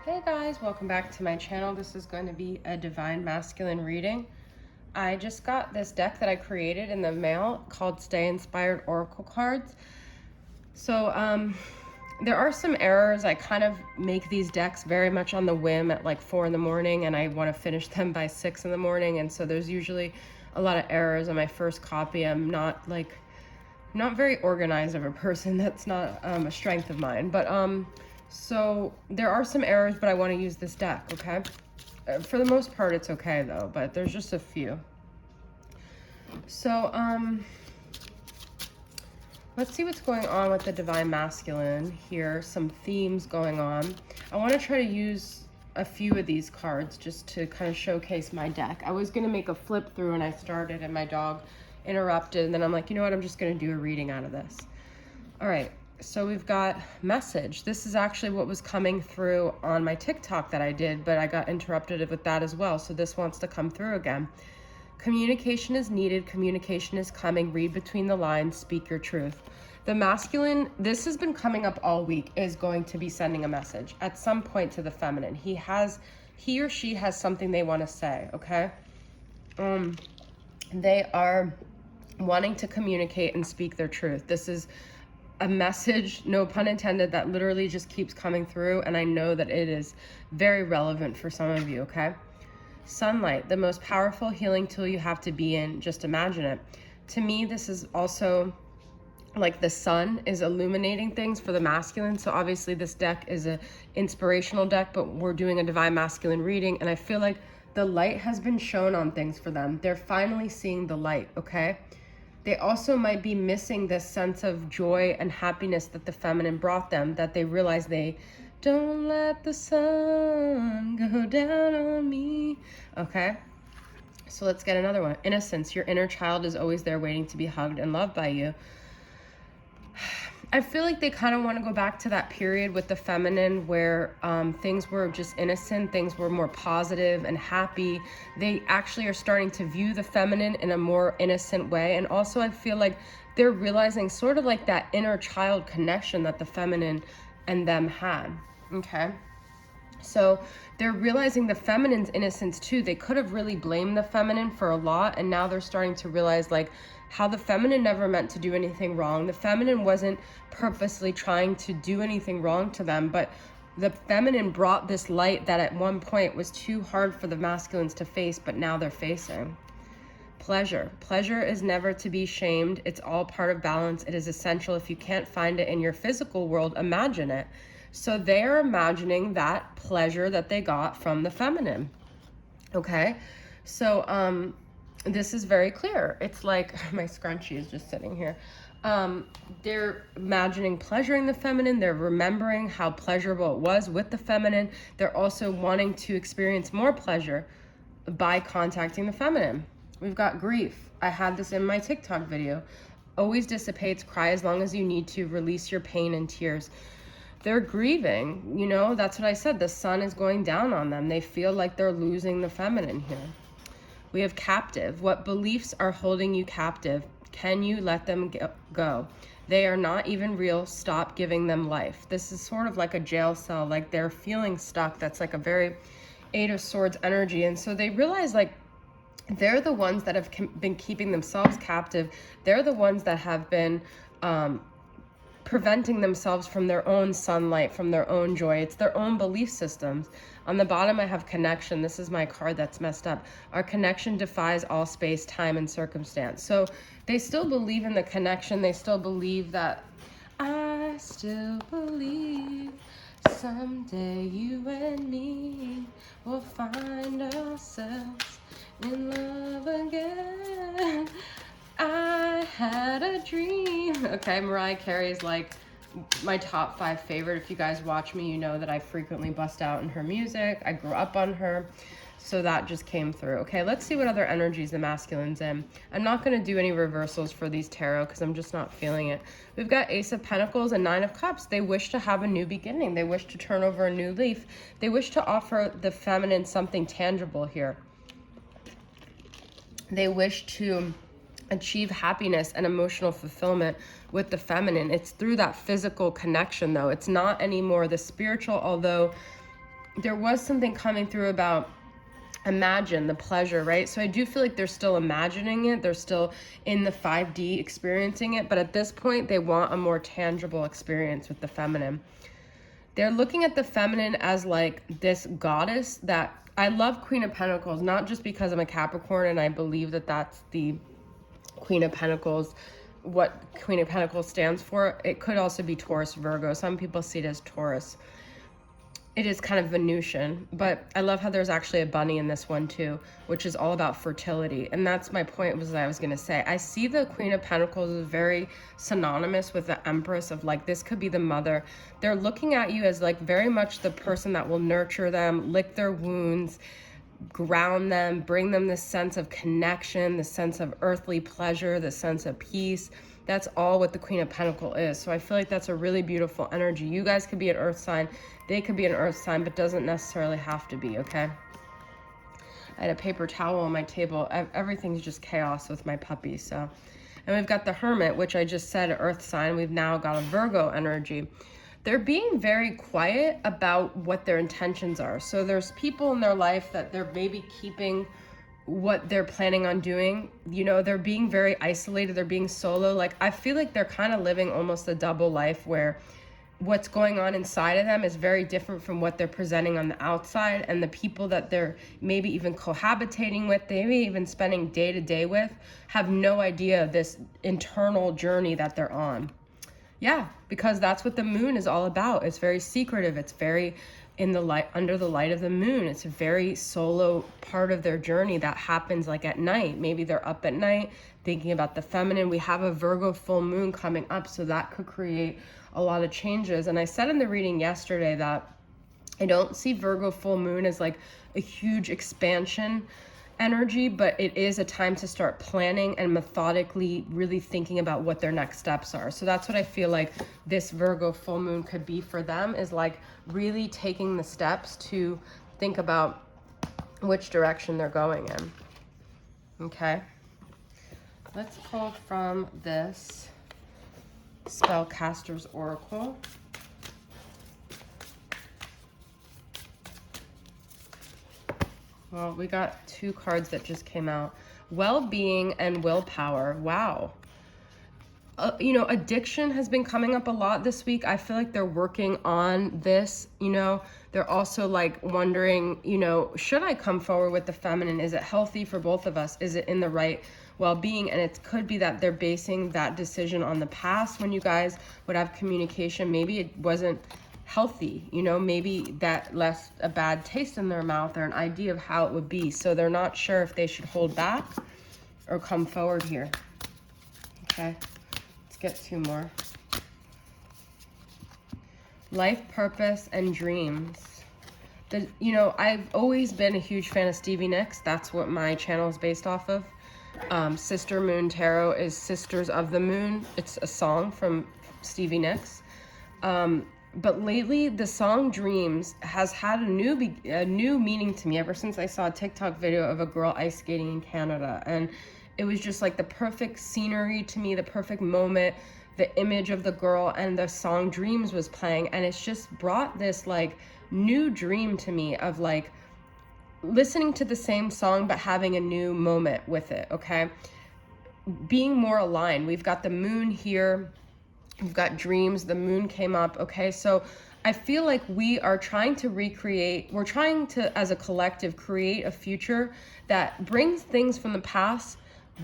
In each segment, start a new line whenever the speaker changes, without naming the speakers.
Hey guys, welcome back to my channel. This is going to be a Divine Masculine reading. I just got this deck that I created in the mail called Stay Inspired Oracle Cards. So there are some errors. I kind of make these decks very much on the whim at like 4 in the morning, and I want to finish them by 6 in the morning, and so there's usually a lot of errors on my first copy. I'm not very organized of a person. That's not a strength of mine, but so there are some errors, but I want to use this deck, okay? For the most part, it's okay though, but there's just a few. So let's see what's going on with the Divine Masculine here. Some themes going on. I want to try to use a few of these cards just to kind of showcase my deck. I was going to make a flip through and I started and my dog interrupted, and then I'm like, you know what, I'm just going to do a reading out of this. All right, so we've got message. This is actually what was coming through on my TikTok that I did, but I got interrupted with that as well, so this wants to come through again. Communication is needed, communication is coming, read between the lines, speak your truth. The masculine, this has been coming up all week, is going to be sending a message at some point to the feminine. He or she has something they want to say, okay? They are wanting to communicate and speak their truth. This is a message, no pun intended, that literally just keeps coming through, and I know that it is very relevant for some of you, okay? Sunlight, the most powerful healing tool you have to be in. Just imagine it. To me, this is also like the sun is illuminating things for the masculine. So obviously this deck is an inspirational deck, but we're doing a Divine Masculine reading, and I feel like the light has been shown on things for them. They're finally seeing the light, okay? They also might be missing this sense of joy and happiness that the feminine brought them, that they realize they don't let the sun go down on me. Okay, so let's get another one. Innocence, your inner child is always there waiting to be hugged and loved by you. I feel like they kind of want to go back to that period with the feminine where things were just innocent, things were more positive and happy. They actually are starting to view the feminine in a more innocent way. And also I feel like they're realizing sort of like that inner child connection that the feminine and them had, okay? So they're realizing the feminine's innocence too. They could have really blamed the feminine for a lot, and now they're starting to realize like how the feminine never meant to do anything wrong. The feminine wasn't purposely trying to do anything wrong to them, but the feminine brought this light that at one point was too hard for the masculines to face, but now they're facing. Pleasure. Pleasure is never to be shamed. It's all part of balance. It is essential. If you can't find it in your physical world, imagine it. So they're imagining that pleasure that they got from the feminine. Okay? So this is very clear. It's like my scrunchie is just sitting here. They're imagining pleasuring the feminine. They're remembering how pleasurable it was with the feminine. They're also wanting to experience more pleasure by contacting the feminine. We've got grief. I had this in my TikTok video. Always dissipates. Cry as long as you need to. Release your pain and tears. They're grieving, you know, that's what I said. The sun is going down on them. They feel like they're losing the feminine here. We have captive. What beliefs are holding you captive? Can you let them go? They are not even real. Stop giving them life. This is sort of like a jail cell, like they're feeling stuck. That's like a very Eight of Swords energy. And so they realize like they're the ones that have been keeping themselves captive. They're the ones that have been preventing themselves from their own sunlight, from their own joy. It's their own belief systems. On the bottom, I have connection. This is my card that's messed up. Our connection defies all space, time, and circumstance. So they still believe in the connection. They still believe that I still believe someday you and me will find ourselves in love again. I had a dream. Okay, Mariah Carey is like my top 5 favorite. If you guys watch me, you know that I frequently bust out in her music. I grew up on her, so that just came through. Okay, let's see what other energies the masculine's in. I'm not going to do any reversals for these tarot because I'm just not feeling it. We've got Ace of Pentacles and Nine of Cups. They wish to have a new beginning. They wish to turn over a new leaf. They wish to offer the feminine something tangible here. They wish to achieve happiness and emotional fulfillment with the feminine. It's through that physical connection though. It's not anymore the spiritual, although there was something coming through about imagine the pleasure, right? So I do feel like they're still imagining it. They're still in the 5D experiencing it. But at this point, they want a more tangible experience with the feminine. They're looking at the feminine as like this goddess that I love Queen of Pentacles, not just because I'm a Capricorn and I believe that that's the Queen of Pentacles, what Queen of Pentacles stands for. It could also be Taurus, Virgo. Some people see it as Taurus. It is kind of Venusian, but I love how there's actually a bunny in this one too, which is all about fertility. And that's my point, was I was going to say, I see the Queen of Pentacles as very synonymous with the Empress of like, this could be the mother. They're looking at you as like very much the person that will nurture them, lick their wounds, ground them, bring them this sense of connection, the sense of earthly pleasure, the sense of peace. That's all what the Queen of Pentacles is. So I feel like that's a really beautiful energy. You guys could be an earth sign. They could be an earth sign, but doesn't necessarily have to be, okay? I had a paper towel on my table. Everything's just chaos with my puppy, so. And we've got the Hermit, which I just said, earth sign. We've now got a Virgo energy. They're being very quiet about what their intentions are. So there's people in their life that they're maybe keeping what they're planning on doing. You know, they're being very isolated. They're being solo. Like, I feel like they're kind of living almost a double life where what's going on inside of them is very different from what they're presenting on the outside. And the people that they're maybe even cohabitating with, maybe even spending day to day with, have no idea this internal journey that they're on. Yeah, because that's what the moon is all about. It's very secretive. It's very in the light, under the light of the moon. It's a very solo part of their journey that happens like at night. Maybe they're up at night thinking about the feminine. We have a Virgo full moon coming up, so that could create a lot of changes. And I said in the reading yesterday that I don't see Virgo full moon as like a huge expansion energy, but it is a time to start planning and methodically really thinking about what their next steps are. So that's what I feel like this Virgo full moon could be for them, is like really taking the steps to think about which direction they're going in. Okay, let's pull from this Spellcaster's Oracle. Well, we got two cards that just came out. Well-being and willpower. Wow. You know, addiction has been coming up a lot this week. I feel like they're working on this, you know. They're also like wondering, you know, should I come forward with the feminine? Is it healthy for both of us? Is it in the right well-being? And it could be that they're basing that decision on the past when you guys would have communication. Maybe it wasn't healthy, you know, maybe that left a bad taste in their mouth or an idea of how it would be. So they're not sure if they should hold back or come forward here. Okay, let's get two more. Life, purpose, and dreams. You know, I've always been a huge fan of Stevie Nicks. That's what my channel is based off of. Sister Moon Tarot is Sisters of the Moon. It's a song from Stevie Nicks. But lately, the song Dreams has had a new meaning to me ever since I saw a TikTok video of a girl ice skating in Canada. And it was just like the perfect scenery to me, the perfect moment, the image of the girl, and the song Dreams was playing. And it's just brought this like new dream to me of like listening to the same song, but having a new moment with it, okay? Being more aligned. We've got the moon here. We've got dreams, the moon came up, okay? So I feel like we are trying to recreate, we're trying to, as a collective, create a future that brings things from the past,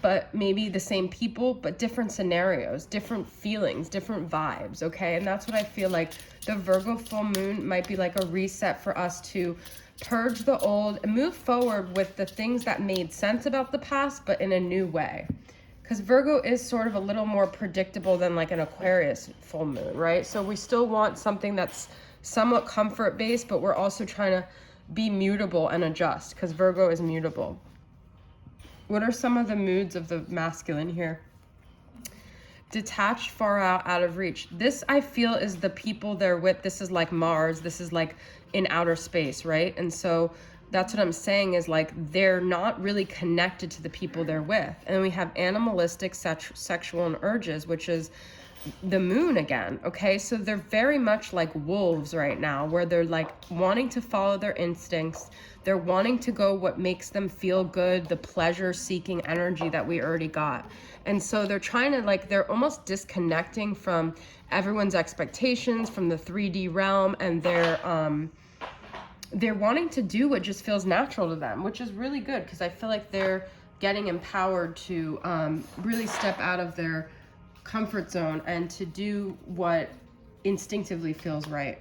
but maybe the same people, but different scenarios, different feelings, different vibes, okay? And that's what I feel like the Virgo full moon might be like a reset for us to purge the old and move forward with the things that made sense about the past, but in a new way. Because Virgo is sort of a little more predictable than like an Aquarius full moon, right? So we still want something that's somewhat comfort-based, but we're also trying to be mutable and adjust, because Virgo is mutable. What are some of the moods of the masculine here? Detached, far out of reach. This, I feel, is the people they're with. This is like Mars. This is like in outer space, right? And so that's what I'm saying, is like they're not really connected to the people they're with. And we have animalistic, sexual, and urges, which is the moon again, okay? So they're very much like wolves right now, where they're like wanting to follow their instincts. They're wanting to go what makes them feel good, the pleasure-seeking energy that we already got. And so they're trying to like, they're almost disconnecting from everyone's expectations, from the 3D realm, and they're wanting to do what just feels natural to them, which is really good, because I feel like they're getting empowered to really step out of their comfort zone and to do what instinctively feels right.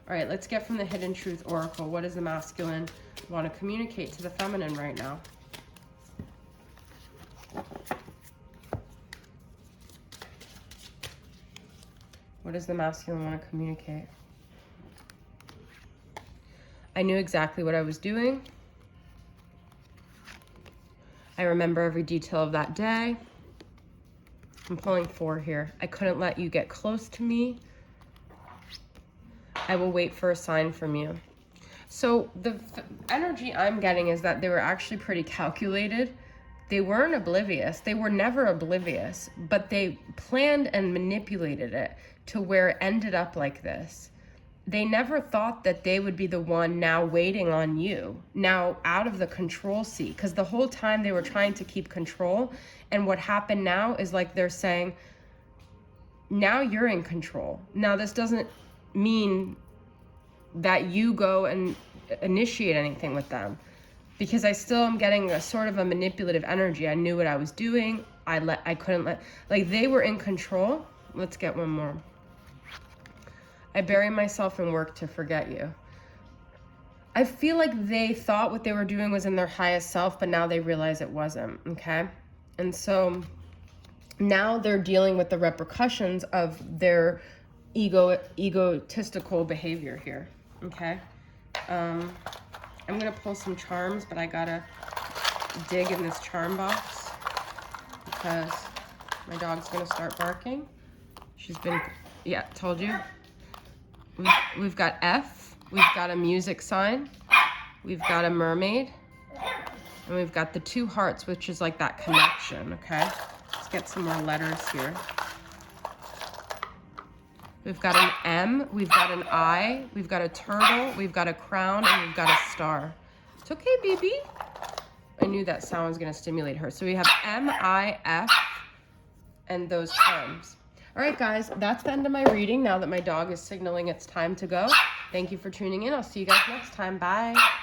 All right, let's get from the Hidden Truth Oracle. What does the masculine want to communicate to the feminine right now? What does the masculine want to communicate? I knew exactly what I was doing. I remember every detail of that day. I'm pulling 4 here. I couldn't let you get close to me. I will wait for a sign from you. So the energy I'm getting is that they were actually pretty calculated. They weren't oblivious. They were never oblivious, but they planned and manipulated it to where it ended up like this. They never thought that they would be the one now waiting on you, now out of the control seat, because the whole time they were trying to keep control. And what happened now is like they're saying, now you're in control. Now this doesn't mean that you go and initiate anything with them, because I still am getting a sort of a manipulative energy. I knew what I was doing. I couldn't let, like they were in control. Let's get one more. I bury myself in work to forget you. I feel like they thought what they were doing was in their highest self, but now they realize it wasn't, okay? And so now they're dealing with the repercussions of their egotistical behavior here, okay? I'm gonna pull some charms, but I gotta dig in this charm box because my dog's gonna start barking. She's been, yeah, told you. We've got F, we've got a music sign, we've got a mermaid, and we've got the 2 hearts, which is like that connection, okay? Let's get some more letters here. We've got an M, we've got an I, we've got a turtle, we've got a crown, and we've got a star. It's okay, baby. I knew that sound was gonna stimulate her. So we have M, I, F, and those terms. All right, guys, that's the end of my reading now that my dog is signaling it's time to go. Thank you for tuning in. I'll see you guys next time. Bye.